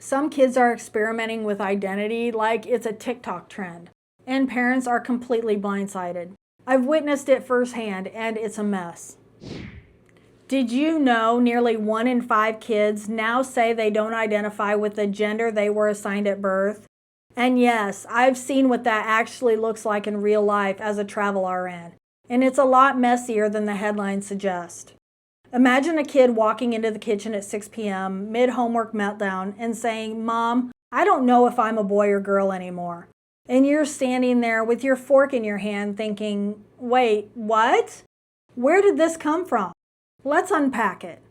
Some kids are experimenting with identity like it's a TikTok trend, and parents are completely blindsided. I've witnessed it firsthand, and it's a mess. Did you know nearly 1 in 5 kids now say they don't identify with the gender they were assigned at birth? And yes, I've seen what that actually looks like in real life as a travel RN, and it's a lot messier than the headlines suggest. Imagine a kid walking into the kitchen at 6 p.m., mid-homework meltdown, and saying, "Mom, I don't know if I'm a boy or girl anymore." And you're standing there with your fork in your hand thinking, "Wait, what? Where did this come from?" Let's unpack it.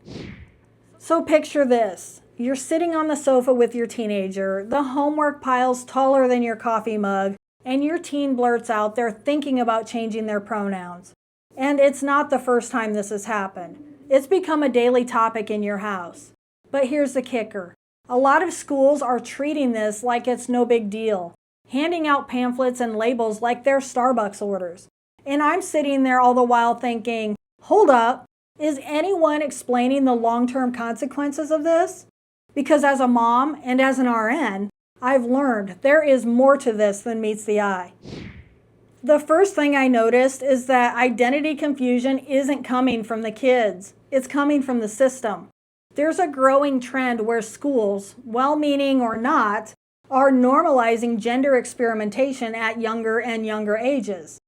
So picture this. You're sitting on the sofa with your teenager, the homework pile's taller than your coffee mug, and your teen blurts out they're thinking about changing their pronouns. And it's not the first time this has happened. It's become a daily topic in your house. But here's the kicker. A lot of schools are treating this like it's no big deal, handing out pamphlets and labels like they're Starbucks orders. And I'm sitting there all the while thinking, hold up, is anyone explaining the long-term consequences of this? Because as a mom and as an RN, I've learned there is more to this than meets the eye. The first thing I noticed is that identity confusion isn't coming from the kids. It's coming from the system. There's a growing trend where schools, well-meaning or not, are normalizing gender experimentation at younger and younger ages.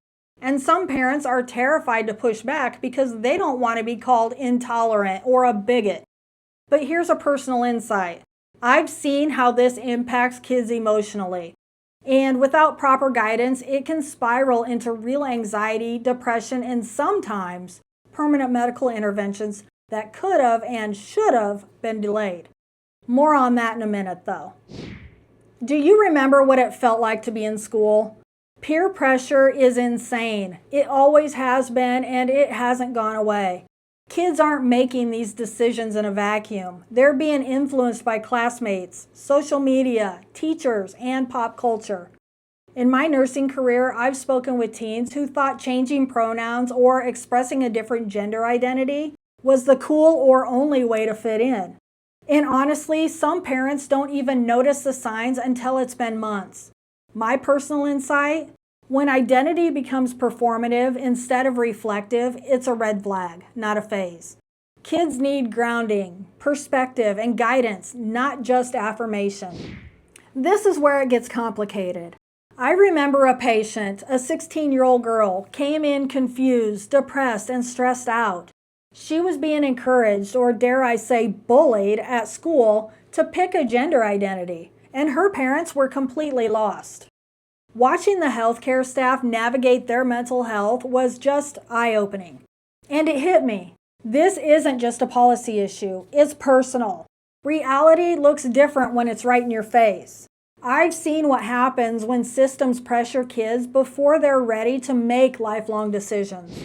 And some parents are terrified to push back because they don't want to be called intolerant or a bigot. But here's a personal insight. I've seen how this impacts kids emotionally. And without proper guidance, it can spiral into real anxiety, depression, and sometimes permanent medical interventions that could have and should have been delayed. More on that in a minute, though. Do you remember what it felt like to be in school? Peer pressure is insane. It always has been, and it hasn't gone away. Kids aren't making these decisions in a vacuum. They're being influenced by classmates, social media, teachers, and pop culture. In my nursing career, I've spoken with teens who thought changing pronouns or expressing a different gender identity was the cool or only way to fit in. And honestly, some parents don't even notice the signs until it's been months. My personal insight? When identity becomes performative instead of reflective, it's a red flag, not a phase. Kids need grounding, perspective, and guidance, not just affirmation. This is where it gets complicated. I remember a patient, a 16-year-old girl, came in confused, depressed, and stressed out. She was being encouraged, or dare I say bullied, at school to pick a gender identity, and her parents were completely lost. Watching the healthcare staff navigate their mental health was just eye-opening. And it hit me. This isn't just a policy issue, it's personal. Reality looks different when it's right in your face. I've seen what happens when systems pressure kids before they're ready to make lifelong decisions.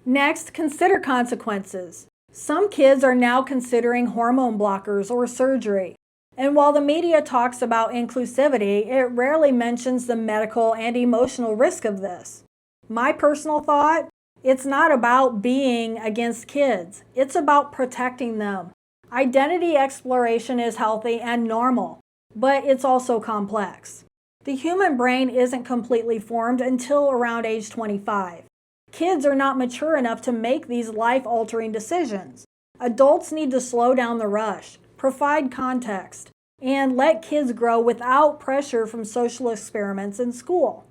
Next, consider consequences. Some kids are now considering hormone blockers or surgery. And while the media talks about inclusivity, it rarely mentions the medical and emotional risk of this. My personal thought? It's not about being against kids. It's about protecting them. Identity exploration is healthy and normal, but it's also complex. The human brain isn't completely formed until around age 25. Kids are not mature enough to make these life-altering decisions. Adults need to slow down the rush, provide context, and let kids grow without pressure from social experiments in school.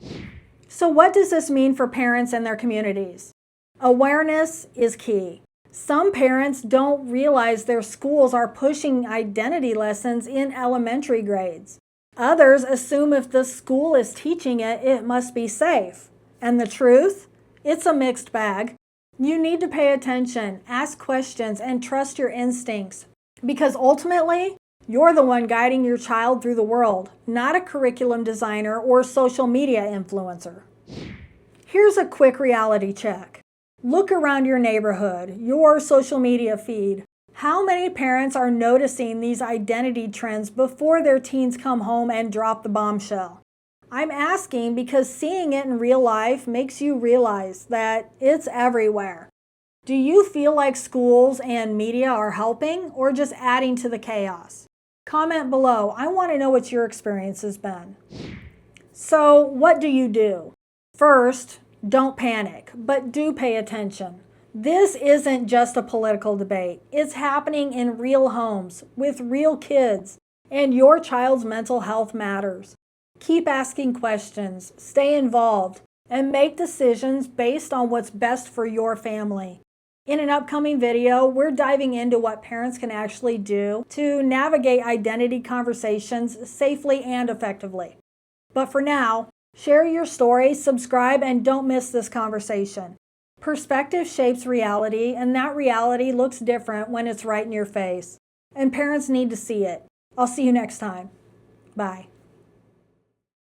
So what does this mean for parents and their communities? Awareness is key. Some parents don't realize their schools are pushing identity lessons in elementary grades. Others assume if the school is teaching it, it must be safe. And the truth? It's a mixed bag. You need to pay attention, ask questions, and trust your instincts. Because ultimately, you're the one guiding your child through the world, not a curriculum designer or social media influencer. Here's a quick reality check. Look around your neighborhood, your social media feed. How many parents are noticing these identity trends before their teens come home and drop the bombshell? I'm asking because seeing it in real life makes you realize that it's everywhere. Do you feel like schools and media are helping or just adding to the chaos? Comment below. I want to know what your experience has been. So, what do? First, don't panic, but do pay attention. This isn't just a political debate. It's happening in real homes with real kids, and your child's mental health matters. Keep asking questions, stay involved, and make decisions based on what's best for your family. In an upcoming video, we're diving into what parents can actually do to navigate identity conversations safely and effectively. But for now, share your story, subscribe, and don't miss this conversation. Perspective shapes reality, and that reality looks different when it's right in your face. And parents need to see it. I'll see you next time. Bye.